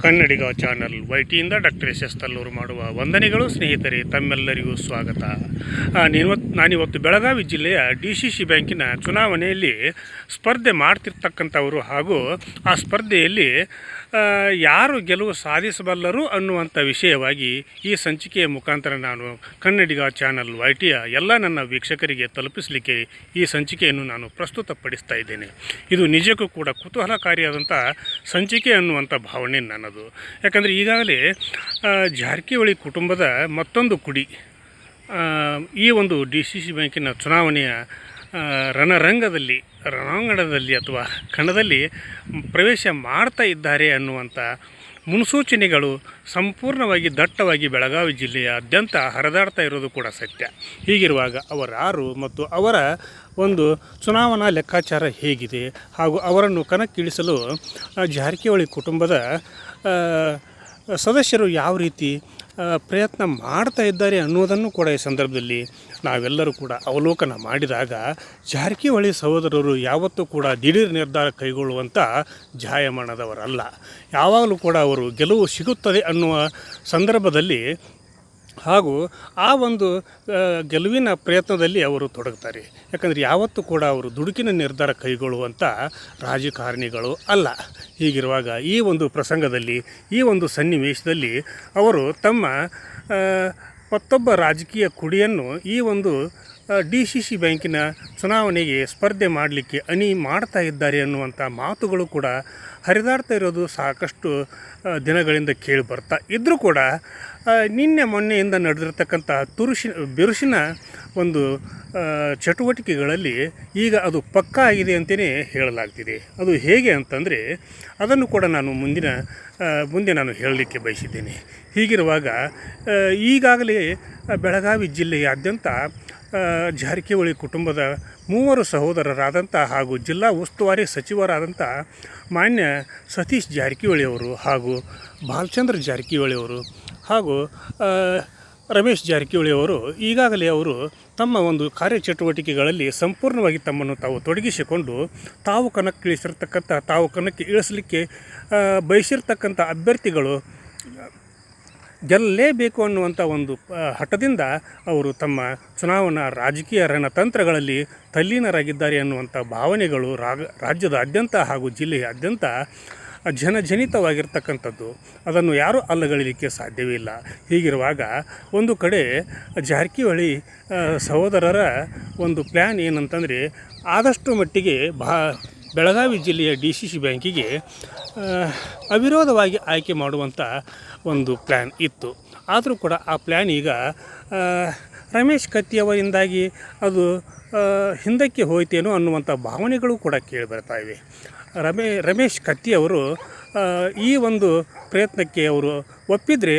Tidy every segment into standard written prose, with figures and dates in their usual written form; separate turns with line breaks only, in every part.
ಕನ್ನಡಿಗ channel ವೈಟಿಯಿಂದ doctor S Tallur ಮಾಡುವ ವಂದನೆಗಳು. ಸ್ನೇಹಿತರೆ, ತಮ್ಮೆಲ್ಲರಿಗೂ ಸ್ವಾಗತ. ನಾನಿವತ್ತು ಬೆಳಗಾವಿ ಜಿಲ್ಲೆಯ DCC ಬ್ಯಾಂಕಿನ ಚುನಾವಣೆಯಲ್ಲಿ ಸ್ಪರ್ಧೆ ಮಾಡ್ತಿರ್ತಕ್ಕಂಥವರು ಹಾಗೂ ಆ ಸ್ಪರ್ಧೆಯಲ್ಲಿ ಯಾರು ಗೆಲುವು ಸಾಧಿಸಬಲ್ಲರು ಅನ್ನುವಂಥ ವಿಷಯವಾಗಿ ಈ ಸಂಚಿಕೆಯ ಮುಖಾಂತರ ನಾನು ಕನ್ನಡಿಗ ಚಾನಲ್ ವೈಟಿಯ ಎಲ್ಲ ನನ್ನ ವೀಕ್ಷಕರಿಗೆ ತಲುಪಿಸಲಿಕ್ಕೆ ಈ ಸಂಚಿಕೆಯನ್ನು ನಾನು ಪ್ರಸ್ತುತಪಡಿಸ್ತಾ ಇದ್ದೇನೆ. ಇದು ನಿಜಕ್ಕೂ ಕೂಡ ಕುತೂಹಲಕಾರಿಯಾದಂಥ ಸಂಚಿಕೆ ಅನ್ನುವಂಥ ಭಾವನೆ ನನ್ನದು. ಯಾಕಂದರೆ ಈಗಾಗಲೇ ಜಾರಕಿಹೊಳಿ ಕುಟುಂಬದ ಮತ್ತೊಂದು ಕುಡಿ ಈ ಒಂದು DCC ಬ್ಯಾಂಕಿನ ಚುನಾವಣೆಯ ರಣಾಂಗಣದಲ್ಲಿ ಅಥವಾ ಕಣದಲ್ಲಿ ಪ್ರವೇಶ ಮಾಡ್ತಾ ಇದ್ದಾರೆ ಅನ್ನುವಂಥ ಮುನ್ಸೂಚನೆಗಳು ಸಂಪೂರ್ಣವಾಗಿ ದಟ್ಟವಾಗಿ ಬೆಳಗಾವಿ ಜಿಲ್ಲೆಯಾದ್ಯಂತ ಹರಿದಾಡ್ತಾ ಇರೋದು ಕೂಡ ಸತ್ಯ. ಹೀಗಿರುವಾಗ ಅವರಾರು ಮತ್ತು ಅವರ ಒಂದು ಚುನಾವಣಾ ಲೆಕ್ಕಾಚಾರ ಹೇಗಿದೆ ಹಾಗೂ ಅವರನ್ನು ಕಣಕ್ಕಿಳಿಸಲು ಜಾರಕಿಹೊಳಿ ಕುಟುಂಬದ ಸದಸ್ಯರು ಯಾವ ರೀತಿ ಪ್ರಯತ್ನ ಮಾಡ್ತಾ ಇದ್ದಾರೆ ಅನ್ನೋದನ್ನು ಕೂಡ ಈ ಸಂದರ್ಭದಲ್ಲಿ ನಾವೆಲ್ಲರೂ ಕೂಡ ಅವಲೋಕನ ಮಾಡಿದಾಗ ಜಾರಕಿಹೊಳಿ ಸಹೋದರರು ಯಾವತ್ತೂ ಕೂಡ ದಿಢೀರ್ ನಿರ್ಧಾರ ಕೈಗೊಳ್ಳುವಂಥ ಜಾಯಮಾನದವರಲ್ಲ. ಯಾವಾಗಲೂ ಕೂಡ ಅವರು ಗೆಲುವು ಸಿಗುತ್ತದೆ ಅನ್ನುವ ಸಂದರ್ಭದಲ್ಲಿ ಹಾಗೂ ಆ ಒಂದು ಗೆಲುವಿನ ಪ್ರಯತ್ನದಲ್ಲಿ ಅವರು ತೊಡಗ್ತಾರೆ. ಯಾಕಂದರೆ ಯಾವತ್ತೂ ಕೂಡ ಅವರು ದುಡುಕಿನ ನಿರ್ಧಾರ ಕೈಗೊಳ್ಳುವಂಥ ರಾಜಕಾರಣಿಗಳು ಅಲ್ಲ. ಹೀಗಿರುವಾಗ ಈ ಒಂದು ಪ್ರಸಂಗದಲ್ಲಿ, ಈ ಒಂದು ಸನ್ನಿವೇಶದಲ್ಲಿ ಅವರು ತಮ್ಮ ಮತ್ತೊಬ್ಬ ರಾಜಕೀಯ ಕುಡಿಯನ್ನು ಈ ಒಂದು DCC ಬ್ಯಾಂಕಿನ ಚುನಾವಣೆಗೆ ಸ್ಪರ್ಧೆ ಮಾಡಲಿಕ್ಕೆ ಮಾಡ್ತಾ ಇದ್ದಾರೆ ಅನ್ನುವಂಥ ಮಾತುಗಳು ಕೂಡ ಹರಿದಾಡ್ತಾ ಇರೋದು ಸಾಕಷ್ಟು ದಿನಗಳಿಂದ ಕೇಳಿ ಬರ್ತಾ ಇದ್ದರೂ ಕೂಡ ನಿನ್ನೆ ಮೊನ್ನೆಯಿಂದ ನಡೆದಿರ್ತಕ್ಕಂಥ ಬಿರುಸಿನ ಒಂದು ಚಟುವಟಿಕೆಗಳಲ್ಲಿ ಈಗ ಅದು ಪಕ್ಕಾ ಆಗಿದೆ ಅಂತಲೇ ಹೇಳಲಾಗ್ತಿದೆ. ಅದು ಹೇಗೆ ಅಂತಂದರೆ ಅದನ್ನು ಕೂಡ ನಾನು ಮುಂದೆ ನಾನು ಹೇಳಲಿಕ್ಕೆ ಬಯಸಿದ್ದೇನೆ. ಹೀಗಿರುವಾಗ ಈಗಾಗಲೇ ಬೆಳಗಾವಿ ಜಿಲ್ಲೆಯಾದ್ಯಂತ ಜಾರಕಿಹೊಳಿ ಕುಟುಂಬದ 3 ಸಹೋದರರಾದಂಥ ಹಾಗೂ ಜಿಲ್ಲಾ ಉಸ್ತುವಾರಿ ಸಚಿವರಾದಂಥ ಮಾನ್ಯ ಸತೀಶ್ ಜಾರಕಿಹೊಳಿಯವರು ಹಾಗೂ ಬಾಲಚಂದ್ರ ಜಾರಕಿಹೊಳಿಯವರು ಹಾಗೂ ರಮೇಶ್ ಜಾರಕಿಹೊಳಿಯವರು ಈಗಾಗಲೇ ಅವರು ತಮ್ಮ ಒಂದು ಕಾರ್ಯಚಟುವಟಿಕೆಗಳಲ್ಲಿ ಸಂಪೂರ್ಣವಾಗಿ ತಮ್ಮನ್ನು ತಾವು ತೊಡಗಿಸಿಕೊಂಡು ತಾವು ಕಣಕ್ಕೆ ಇಳಿಸಲಿಕ್ಕೆ ಬಯಸಿರ್ತಕ್ಕಂಥ ಅಭ್ಯರ್ಥಿಗಳು ಗೆಲ್ಲಲೇಬೇಕು ಅನ್ನುವಂಥ ಒಂದು ಹಠದಿಂದ ಅವರು ತಮ್ಮ ಚುನಾವಣಾ ರಾಜಕೀಯ ರಣತಂತ್ರಗಳಲ್ಲಿ ತಲ್ಲೀನರಾಗಿದ್ದಾರೆ ಅನ್ನುವಂಥ ಭಾವನೆಗಳು ರಾಜ್ಯದಾದ್ಯಂತ ಹಾಗೂ ಜಿಲ್ಲೆಯಾದ್ಯಂತ ಜನಜನಿತವಾಗಿರ್ತಕ್ಕಂಥದ್ದು. ಅದನ್ನು ಯಾರೂ ಅಲ್ಲಗಳೆಯಲಿಕ್ಕೆ ಸಾಧ್ಯವೇ ಇಲ್ಲ. ಹೀಗಿರುವಾಗ ಒಂದು ಕಡೆ ಜಾರಕಿಹೊಳಿ ಸಹೋದರರ ಒಂದು ಪ್ಲ್ಯಾನ್ ಏನಂತಂದರೆ ಆದಷ್ಟು ಮಟ್ಟಿಗೆ ಬೆಳಗಾವಿ ಜಿಲ್ಲೆಯ DCC ಬ್ಯಾಂಕಿಗೆ ಅವಿರೋಧವಾಗಿ ಆಯ್ಕೆ ಮಾಡುವಂಥ ಒಂದು ಪ್ಲ್ಯಾನ್ ಇತ್ತು. ಆದರೂ ಕೂಡ ಆ ಪ್ಲ್ಯಾನ್ ಈಗ ರಮೇಶ್ ಕತ್ತಿಯವರಿಂದಾಗಿ ಅದು ಹಿಂದಕ್ಕೆ ಹೋಯ್ತೇನೋ ಅನ್ನುವಂಥ ಭಾವನೆಗಳು ಕೂಡ ಕೇಳಿಬರ್ತಾ ಇವೆ. ರಮೇಶ್ ಕತ್ತಿಯವರು ಈ ಒಂದು ಪ್ರಯತ್ನಕ್ಕೆ ಅವರು ಒಪ್ಪಿದರೆ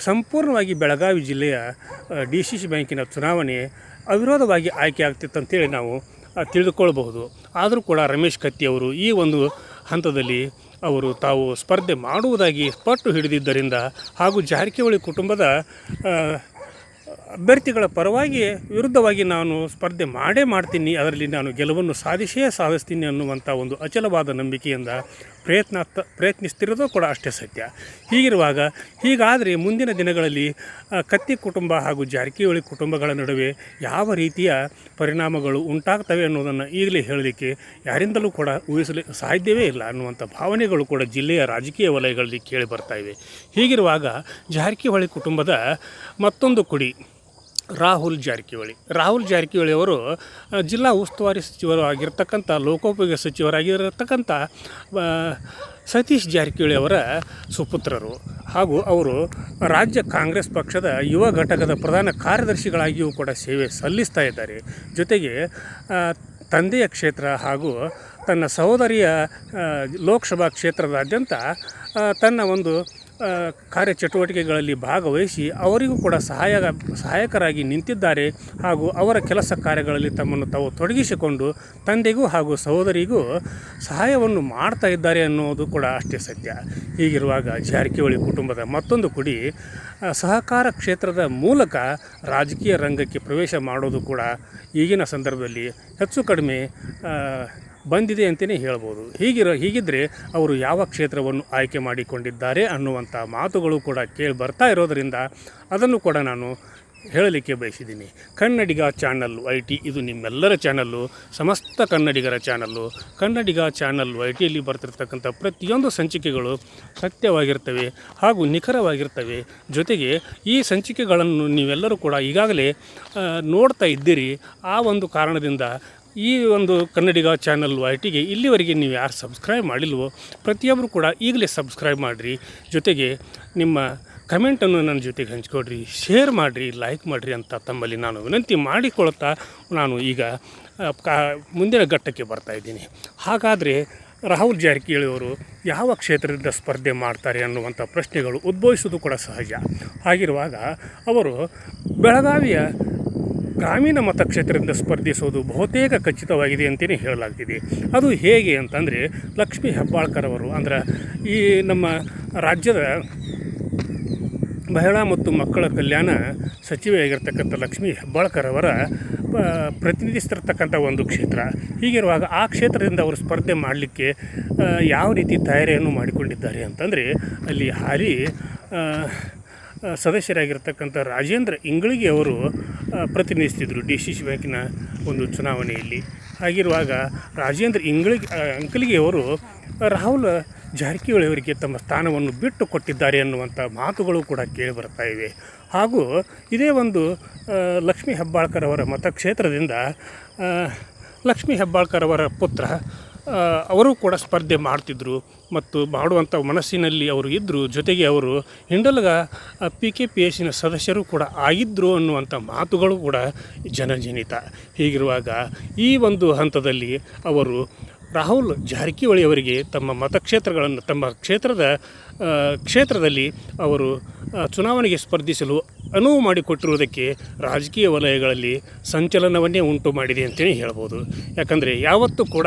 ಸಂಪೂರ್ಣವಾಗಿ ಬೆಳಗಾವಿ ಜಿಲ್ಲೆಯ DCC ಬ್ಯಾಂಕಿನ ಚುನಾವಣೆ ಅವಿರೋಧವಾಗಿ ಆಯ್ಕೆ ಆಗ್ತಿತ್ತು ಅಂತೇಳಿ ನಾವು ತಿಳಿದುಕೊಳ್ಬಹುದು. ಆದರೂ ಕೂಡ ರಮೇಶ್ ಕತ್ತಿಯವರು ಈ ಒಂದು ಹಂತದಲ್ಲಿ ಅವರು ತಾವು ಸ್ಪರ್ಧೆ ಮಾಡುವುದಾಗಿ ಪಟ್ಟು ಹಿಡಿದಿದ್ದರಿಂದ ಹಾಗೂ ಜಾರಕಿಹೊಳಿ ಕುಟುಂಬದ ಅಭ್ಯರ್ಥಿಗಳ ಪರವಾಗಿ ವಿರುದ್ಧವಾಗಿ ನಾನು ಸ್ಪರ್ಧೆ ಮಾಡ್ತೀನಿ, ಅದರಲ್ಲಿ ನಾನು ಗೆಲುವನ್ನು ಸಾಧಿಸ್ತೀನಿ ಅನ್ನುವಂಥ ಒಂದು ಅಚಲವಾದ ನಂಬಿಕೆಯಿಂದ ಪ್ರಯತ್ನಿಸ್ತಿರೋದು ಕೂಡ ಅಷ್ಟೇ ಸತ್ಯ. ಹೀಗಾದರೆ ಮುಂದಿನ ದಿನಗಳಲ್ಲಿ ಕತ್ತಿ ಕುಟುಂಬ ಹಾಗೂ ಜಾರಕಿಹೊಳಿ ಕುಟುಂಬಗಳ ನಡುವೆ ಯಾವ ರೀತಿಯ ಪರಿಣಾಮಗಳು ಉಂಟಾಗ್ತವೆ ಅನ್ನೋದನ್ನು ಈಗಲೇ ಹೇಳಲಿಕ್ಕೆ ಯಾರಿಂದಲೂ ಕೂಡ ಊಹಿಸಲು ಸಾಧ್ಯವೇ ಇಲ್ಲ ಅನ್ನುವಂಥ ಭಾವನೆಗಳು ಕೂಡ ಜಿಲ್ಲೆಯ ರಾಜಕೀಯ ವಲಯಗಳಲ್ಲಿ ಕೇಳಿ ಬರ್ತಾ ಇವೆ. ಹೀಗಿರುವಾಗ ಜಾರಕಿಹೊಳಿ ಕುಟುಂಬದ ಮತ್ತೊಂದು ಕುಡಿ ರಾಹುಲ್ ಜಾರಕಿಹೊಳಿ ಅವರು ಜಿಲ್ಲಾ ಉಸ್ತುವಾರಿ ಸಚಿವರು ಆಗಿರ್ತಕ್ಕಂಥ ಲೋಕೋಪಯೋಗಿ ಸಚಿವರಾಗಿರತಕ್ಕಂಥ ಸತೀಶ್ ಜಾರಕಿಹೊಳಿ ಅವರ ಸುಪುತ್ರರು ಹಾಗೂ ಅವರು ರಾಜ್ಯ ಕಾಂಗ್ರೆಸ್ ಪಕ್ಷದ ಯುವ ಘಟಕದ ಪ್ರಧಾನ ಕಾರ್ಯದರ್ಶಿಗಳಾಗಿಯೂ ಕೂಡ ಸೇವೆ ಸಲ್ಲಿಸ್ತಾ ಇದ್ದಾರೆ. ಜೊತೆಗೆ ತಂದೆಯ ಕ್ಷೇತ್ರ ಹಾಗೂ ತನ್ನ ಸಹೋದರಿಯ ಲೋಕಸಭಾ ಕ್ಷೇತ್ರದಾದ್ಯಂತ ತನ್ನ ಒಂದು ಕಾರ್ಯಚಟುವಟಿಕೆಗಳಲ್ಲಿ ಭಾಗವಹಿಸಿ ಅವರಿಗೂ ಕೂಡ ಸಹಾಯಕರಾಗಿ ನಿಂತಿದ್ದಾರೆ ಹಾಗೂ ಅವರ ಕೆಲಸ ಕಾರ್ಯಗಳಲ್ಲಿ ತಮ್ಮನ್ನು ತಾವು ತೊಡಗಿಸಿಕೊಂಡು ತಂದೆಗೂ ಹಾಗೂ ಸಹೋದರಿಗೂ ಸಹಾಯವನ್ನು ಮಾಡ್ತಾ ಇದ್ದಾರೆ ಅನ್ನೋದು ಕೂಡ ಅಷ್ಟೇ ಸತ್ಯ. ಹೀಗಿರುವಾಗ ಜಾರಕಿಹೊಳಿ ಕುಟುಂಬದ ಮತ್ತೊಂದು ಕುಡಿ ಸಹಕಾರ ಕ್ಷೇತ್ರದ ಮೂಲಕ ರಾಜಕೀಯ ರಂಗಕ್ಕೆ ಪ್ರವೇಶ ಮಾಡೋದು ಕೂಡ ಈಗಿನ ಸಂದರ್ಭದಲ್ಲಿ ಹೆಚ್ಚು ಕಡಿಮೆ ಬಂದಿದೆ ಅಂತಲೇ ಹೇಳ್ಬೋದು. ಹೀಗಿದ್ದರೆ ಅವರು ಯಾವ ಕ್ಷೇತ್ರವನ್ನು ಆಯ್ಕೆ ಮಾಡಿಕೊಂಡಿದ್ದಾರೆ ಅನ್ನುವಂಥ ಮಾತುಗಳು ಕೂಡ ಕೇಳಿ ಬರ್ತಾ ಇರೋದರಿಂದ ಅದನ್ನು ಕೂಡ ನಾನು ಹೇಳಲಿಕ್ಕೆ ಬಯಸಿದ್ದೀನಿ. ಕನ್ನಡಿಗ ಚಾನಲ್ YT ಇದು ನಿಮ್ಮೆಲ್ಲರ ಚಾನಲ್ಲು, ಸಮಸ್ತ ಕನ್ನಡಿಗರ ಚಾನಲ್ಲು. ಕನ್ನಡಿಗ ಚಾನಲ್ YTಯಲ್ಲಿ ಬರ್ತಿರ್ತಕ್ಕಂಥ ಪ್ರತಿಯೊಂದು ಸಂಚಿಕೆಗಳು ಸತ್ಯವಾಗಿರ್ತವೆ ಹಾಗೂ ನಿಖರವಾಗಿರ್ತವೆ. ಜೊತೆಗೆ ಈ ಸಂಚಿಕೆಗಳನ್ನು ನೀವೆಲ್ಲರೂ ಕೂಡ ಈಗಾಗಲೇ ನೋಡ್ತಾ ಇದ್ದೀರಿ. ಆ ಒಂದು ಕಾರಣದಿಂದ ಈ ಒಂದು ಕನ್ನಡಿಗ ಚಾನಲ್ YTಗೆ ಇಲ್ಲಿವರೆಗೆ ನೀವು ಯಾರು ಸಬ್ಸ್ಕ್ರೈಬ್ ಮಾಡಿಲ್ವೋ ಪ್ರತಿಯೊಬ್ಬರು ಕೂಡ ಈಗಲೇ ಸಬ್ಸ್ಕ್ರೈಬ್ ಮಾಡಿರಿ. ಜೊತೆಗೆ ನಿಮ್ಮ ಕಮೆಂಟನ್ನು ನನ್ನ ಜೊತೆಗೆ ಹಂಚ್ಕೊಡ್ರಿ, ಶೇರ್ ಮಾಡಿರಿ, ಲೈಕ್ ಮಾಡಿರಿ ಅಂತ ತಮ್ಮಲ್ಲಿ ನಾನು ವಿನಂತಿ ಮಾಡಿಕೊಳ್ತಾ ನಾನು ಈಗ ಮುಂದಿನ ಘಟ್ಟಕ್ಕೆ ಬರ್ತಾಯಿದ್ದೀನಿ. ಹಾಗಾದರೆ ರಾಹುಲ್ ಜಾರಕಿಹೊಳಿ ಅವರು ಯಾವ ಕ್ಷೇತ್ರದಿಂದ ಸ್ಪರ್ಧೆ ಮಾಡ್ತಾರೆ ಅನ್ನುವಂಥ ಪ್ರಶ್ನೆಗಳು ಉದ್ಭವಿಸೋದು ಕೂಡ ಸಹಜ. ಹಾಗಿರುವಾಗ ಅವರು ಬೆಳಗಾವಿಯ ಗ್ರಾಮೀಣ ಮತಕ್ಷೇತ್ರದಿಂದ ಸ್ಪರ್ಧಿಸೋದು ಬಹುತೇಕ ಖಚಿತವಾಗಿದೆ ಅಂತಲೇ ಹೇಳಲಾಗ್ತಿದೆ. ಅದು ಹೇಗೆ ಅಂತಂದರೆ, ಲಕ್ಷ್ಮೀ ಹೆಬ್ಬಾಳ್ಕರ್ ಅವರು ಅಂದರೆ ಈ ನಮ್ಮ ರಾಜ್ಯದ ಮಹಿಳಾ ಮತ್ತು ಮಕ್ಕಳ ಕಲ್ಯಾಣ ಸಚಿವೆಯಾಗಿರ್ತಕ್ಕಂಥ ಲಕ್ಷ್ಮೀ ಹೆಬ್ಬಾಳ್ಕರ್ ಅವರ ಪ್ರತಿನಿಧಿಸ್ತಿರ್ತಕ್ಕಂಥ ಒಂದು ಕ್ಷೇತ್ರ. ಹೀಗಿರುವಾಗ ಆ ಕ್ಷೇತ್ರದಿಂದ ಅವರು ಸ್ಪರ್ಧೆ ಮಾಡಲಿಕ್ಕೆ ಯಾವ ರೀತಿ ತಯಾರಿಯನ್ನು ಮಾಡಿಕೊಂಡಿದ್ದಾರೆ ಅಂತಂದರೆ, ಅಲ್ಲಿ ಹಾಲಿ ಸದಸ್ಯರಾಗಿರ್ತಕ್ಕಂಥ ರಾಜೇಂದ್ರ ಇಂಗಳಿಗೆ ಅವರು ಪ್ರತಿನಿಧಿಸ್ತಿದ್ರು DCC ಬ್ಯಾಂಕಿನ ಒಂದು ಚುನಾವಣೆಯಲ್ಲಿ. ಹಾಗಿರುವಾಗ ರಾಜೇಂದ್ರ ಅಂಕಲಿಗೆ ಅವರು ರಾಹುಲ್ ಜಾರಕಿಹೊಳಿ ಅವರಿಗೆ ತಮ್ಮ ಸ್ಥಾನವನ್ನು ಬಿಟ್ಟು ಕೊಟ್ಟಿದ್ದಾರೆ ಅನ್ನುವಂಥ ಮಾತುಗಳು ಕೂಡ ಕೇಳಿ ಬರ್ತಾ ಇವೆ. ಹಾಗೂ ಇದೇ ಒಂದು ಲಕ್ಷ್ಮೀ ಹೆಬ್ಬಾಳ್ಕರ್ ಅವರ ಮತಕ್ಷೇತ್ರದಿಂದ ಲಕ್ಷ್ಮೀ ಹೆಬ್ಬಾಳ್ಕರ್ ಅವರ ಪುತ್ರ ಅವರು ಕೂಡ ಸ್ಪರ್ಧೆ ಮಾಡ್ತಿದ್ದರು ಮತ್ತು ಮಾಡುವಂಥ ಮನಸ್ಸಿನಲ್ಲಿ ಅವರು ಇದ್ದರು. ಜೊತೆಗೆ ಅವರು ಹಿಂಡಲಗ PKPSನ ಸದಸ್ಯರು ಕೂಡ ಆಗಿದ್ದರು ಅನ್ನುವಂಥ ಮಾತುಗಳು ಕೂಡ ಜನಜನಿತ. ಹೀಗಿರುವಾಗ ಈ ಒಂದು ಹಂತದಲ್ಲಿ ಅವರು ರಾಹುಲ್ ಜಾರಕಿಹೊಳಿ ಅವರಿಗೆ ತಮ್ಮ ಮತಕ್ಷೇತ್ರಗಳನ್ನು ತಮ್ಮ ಕ್ಷೇತ್ರದಲ್ಲಿ ಅವರು ಚುನಾವಣೆಗೆ ಸ್ಪರ್ಧಿಸಲು ಅನುವು ಮಾಡಿಕೊಟ್ಟಿರುವುದಕ್ಕೆ ರಾಜಕೀಯ ವಲಯಗಳಲ್ಲಿ ಸಂಚಲನವನ್ನೇ ಉಂಟು ಮಾಡಿದೆ ಅಂತಲೇ ಹೇಳ್ಬೋದು. ಯಾಕಂದರೆ ಯಾವತ್ತೂ ಕೂಡ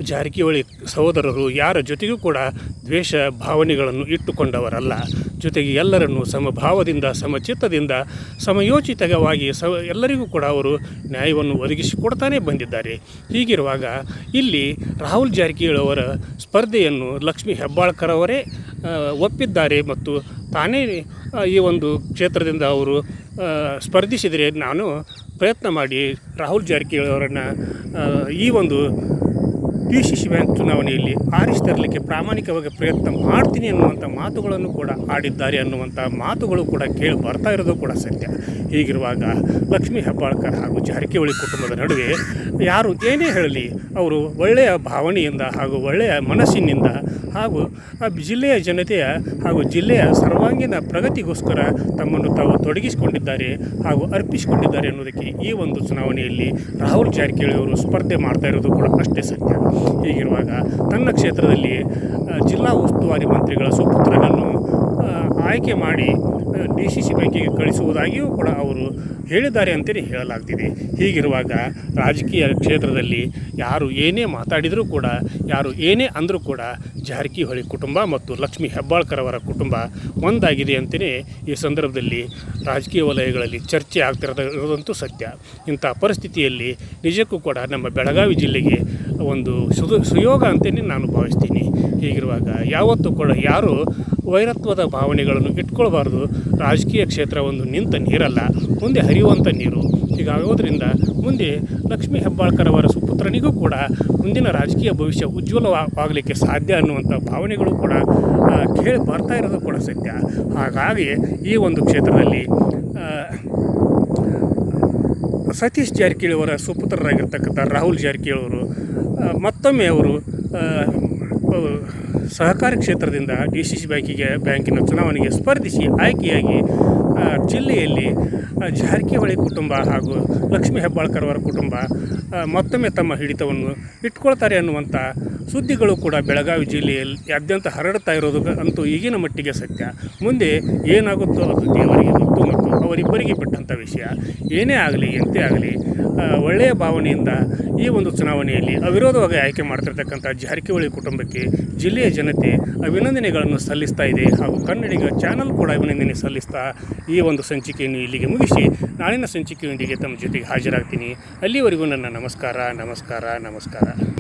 ಜಾರಕಿಹೊಳಿ ಸಹೋದರರು ಯಾರ ಜೊತೆಗೂ ಕೂಡ ದ್ವೇಷ ಭಾವನೆಗಳನ್ನು ಇಟ್ಟುಕೊಂಡವರಲ್ಲ. ಜೊತೆಗೆ ಎಲ್ಲರನ್ನು ಸಮಭಾವದಿಂದ ಸಮಚಿತ್ತದಿಂದ ಸಮಯೋಚಿತವಾಗಿ ಎಲ್ಲರಿಗೂ ಕೂಡ ಅವರು ನ್ಯಾಯವನ್ನು ಒದಗಿಸಿಕೊಡ್ತಾನೇ ಬಂದಿದ್ದಾರೆ. ಹೀಗಿರುವಾಗ ಇಲ್ಲಿ ರಾಹುಲ್ ಜಾರಕಿಹೊಳಿ ಅವರ ಸ್ಪರ್ಧೆಯನ್ನು ಲಕ್ಷ್ಮೀ ಹೆಬ್ಬಾಳ್ಕರ್ ಅವರೇ ಒಪ್ಪಿದ್ದಾರೆ ಮತ್ತು ತಾನೇ ಈ ಒಂದು ಕ್ಷೇತ್ರದಿಂದ ಅವರು ಸ್ಪರ್ಧಿಸಿದರೆ ನಾನು ಪ್ರಯತ್ನ ಮಾಡಿ ರಾಹುಲ್ ಜಾರಕಿಹೊಳಿ ಅವರನ್ನು ಈ ಒಂದು DCC ಬ್ಯಾಂಕ್ ಚುನಾವಣೆಯಲ್ಲಿ ಆರಿಸಿ ತರಲಿಕ್ಕೆ ಪ್ರಾಮಾಣಿಕವಾಗಿ ಪ್ರಯತ್ನ ಮಾಡ್ತೀನಿ ಅನ್ನುವಂಥ ಮಾತುಗಳನ್ನು ಕೂಡ ಆಡಿದ್ದಾರೆ ಅನ್ನುವಂಥ ಮಾತುಗಳು ಕೂಡ ಕೇಳಿ ಬರ್ತಾ ಇರೋದು ಕೂಡ ಸತ್ಯ. ಹೀಗಿರುವಾಗ ಲಕ್ಷ್ಮೀ ಹೆಬ್ಬಾಳ್ಕರ್ ಹಾಗೂ ಜಾರಕಿಹೊಳಿ ಕುಟುಂಬದ ನಡುವೆ ಯಾರು ಏನೇ ಹೇಳಲಿ ಅವರು ಒಳ್ಳೆಯ ಭಾವನೆಯಿಂದ ಹಾಗೂ ಒಳ್ಳೆಯ ಮನಸ್ಸಿನಿಂದ ಹಾಗೂ ಜಿಲ್ಲೆಯ ಜನತೆಯ ಹಾಗೂ ಜಿಲ್ಲೆಯ ಸರ್ವಾಂಗೀಣ ಪ್ರಗತಿಗೋಸ್ಕರ ತಮ್ಮನ್ನು ತಾವು ತೊಡಗಿಸಿಕೊಂಡಿದ್ದಾರೆ ಹಾಗೂ ಅರ್ಪಿಸಿಕೊಂಡಿದ್ದಾರೆ ಅನ್ನೋದಕ್ಕೆ ಈ ಒಂದು ಚುನಾವಣೆಯಲ್ಲಿ ರಾಹುಲ್ ಜಾರಕಿಹೊಳಿ ಅವರು ಸ್ಪರ್ಧೆ ಮಾಡ್ತಾ ಇರೋದು ಕೂಡ ಅಷ್ಟೇ ಸತ್ಯ. ಹೀಗಿರುವಾಗ ತನ್ನ ಕ್ಷೇತ್ರದಲ್ಲಿ ಜಿಲ್ಲಾ ಉಸ್ತುವಾರಿ ಮಂತ್ರಿಗಳ ಸುಪುತ್ರನನ್ನು ಆಯ್ಕೆ ಮಾಡಿ DCC ಬ್ಯಾಂಕಿಗೆ ಕಳಿಸುವುದಾಗಿಯೂ ಕೂಡ ಅವರು ಹೇಳಿದ್ದಾರೆ ಅಂತಲೇ ಹೇಳಲಾಗ್ತಿದೆ. ಹೀಗಿರುವಾಗ ರಾಜಕೀಯ ಕ್ಷೇತ್ರದಲ್ಲಿ ಯಾರು ಏನೇ ಮಾತಾಡಿದರೂ ಕೂಡ ಯಾರು ಏನೇ ಅಂದರೂ ಕೂಡ ಜಾರಕಿಹೊಳಿ ಕುಟುಂಬ ಮತ್ತು ಲಕ್ಷ್ಮೀ ಹೆಬ್ಬಾಳ್ಕರ್ ಅವರ ಕುಟುಂಬ ಒಂದಾಗಿದೆ ಅಂತಲೇ ಈ ಸಂದರ್ಭದಲ್ಲಿ ರಾಜಕೀಯ ವಲಯಗಳಲ್ಲಿ ಚರ್ಚೆ ಆಗ್ತಿರೋದಂತೂ ಸತ್ಯ. ಇಂಥ ಪರಿಸ್ಥಿತಿಯಲ್ಲಿ ನಿಜಕ್ಕೂ ಕೂಡ ನಮ್ಮ ಬೆಳಗಾವಿ ಜಿಲ್ಲೆಗೆ ಒಂದು ಸುಯೋಗ ಅಂತಲೇ ನಾನು ಭಾವಿಸ್ತೀನಿ. ಹೀಗಿರುವಾಗ ಯಾವತ್ತೂ ಕೂಡ ಯಾರು ವೈರತ್ವದ ಭಾವನೆಗಳನ್ನು ಇಟ್ಕೊಳ್ಬಾರ್ದು. ರಾಜಕೀಯ ಕ್ಷೇತ್ರ ಒಂದು ನಿಂತ ನೀರಲ್ಲ, ಮುಂದೆ ಹರಿಯುವಂಥ ನೀರು. ಹೀಗಾಗೋದ್ರಿಂದ ಮುಂದೆ ಲಕ್ಷ್ಮೀ ಹೆಬ್ಬಾಳ್ಕರ್ ಅವರ ಸುಪುತ್ರನಿಗೂ ಕೂಡ ಮುಂದಿನ ರಾಜಕೀಯ ಭವಿಷ್ಯ ಉಜ್ವಲವಾಗಲಿಕ್ಕೆ ಸಾಧ್ಯ ಅನ್ನುವಂಥ ಭಾವನೆಗಳು ಕೂಡ ಕೇಳಿ ಬರ್ತಾ ಇರೋದು ಕೂಡ ಸತ್ಯ. ಹಾಗಾಗಿ ಈ ಒಂದು ಕ್ಷೇತ್ರದಲ್ಲಿ ಸತೀಶ್ ಜಾರಕಿಹೊಳಿ ಅವರ ಸುಪುತ್ರರಾಗಿರ್ತಕ್ಕಂಥ ರಾಹುಲ್ ಜಾರಕಿಹೊಳಿ ಅವರು ಮತ್ತೊಮ್ಮೆ ಅವರು ಸಹಕಾರಿ ಕ್ಷೇತ್ರದಿಂದ DCC ಬ್ಯಾಂಕಿನ ಚುನಾವಣೆಗೆ ಸ್ಪರ್ಧಿಸಿ ಆಯ್ಕೆಯಾಗಿ ಜಿಲ್ಲೆಯಲ್ಲಿ ಜಾರಕಿಹೊಳಿ ಕುಟುಂಬ ಹಾಗೂ ಲಕ್ಷ್ಮೀ ಹೆಬ್ಬಾಳ್ಕರ್ ಅವರ ಕುಟುಂಬ ಮತ್ತೊಮ್ಮೆ ತಮ್ಮ ಹಿಡಿತವನ್ನು ಇಟ್ಕೊಳ್ತಾರೆ ಅನ್ನುವಂಥ ಸುದ್ದಿಗಳು ಕೂಡ ಬೆಳಗಾವಿ ಜಿಲ್ಲೆಯಾದ್ಯಂತ ಹರಡ್ತಾ ಇರೋದು ಅಂತೂ ಈಗಿನ ಮಟ್ಟಿಗೆ ಸತ್ಯ. ಮುಂದೆ ಏನಾಗುತ್ತೋ ಅದು ದೇವರಿಗೆ ಗೊತ್ತು ಮತ್ತು ಅವರಿಬ್ಬರಿಗೆ ಬಿಟ್ಟಂಥ ವಿಷಯ. ಏನೇ ಆಗಲಿ ಎಂತೆ ಆಗಲಿ ಒಳ್ಳೆಯ ಭಾವನೆಯಿಂದ ಈ ಒಂದು ಚುನಾವಣೆಯಲ್ಲಿ ಅವಿರೋಧವಾಗಿ ಆಯ್ಕೆ ಮಾಡ್ತಿರ್ತಕ್ಕಂಥ ಜಾರಕಿಹೊಳಿ ಕುಟುಂಬಕ್ಕೆ ಜಿಲ್ಲೆಯ ಜನತೆ ಅಭಿನಂದನೆಗಳನ್ನು ಸಲ್ಲಿಸ್ತಾ ಇದೆ ಹಾಗೂ ಕನ್ನಡಿಗ ಚಾನಲ್ ಕೂಡ ಅಭಿನಂದನೆ ಸಲ್ಲಿಸ್ತಾ ಈ ಒಂದು ಸಂಚಿಕೆಯನ್ನು ಇಲ್ಲಿಗೆ ಮುಗಿಸಿ ನಾಳಿನ ಸಂಚಿಕೆಯೊಂದಿಗೆ ತಮ್ಮ ಜೊತೆಗೆ ಹಾಜರಾಗ್ತೀನಿ. ಅಲ್ಲಿವರೆಗೂ ನನ್ನ ನಮಸ್ಕಾರ.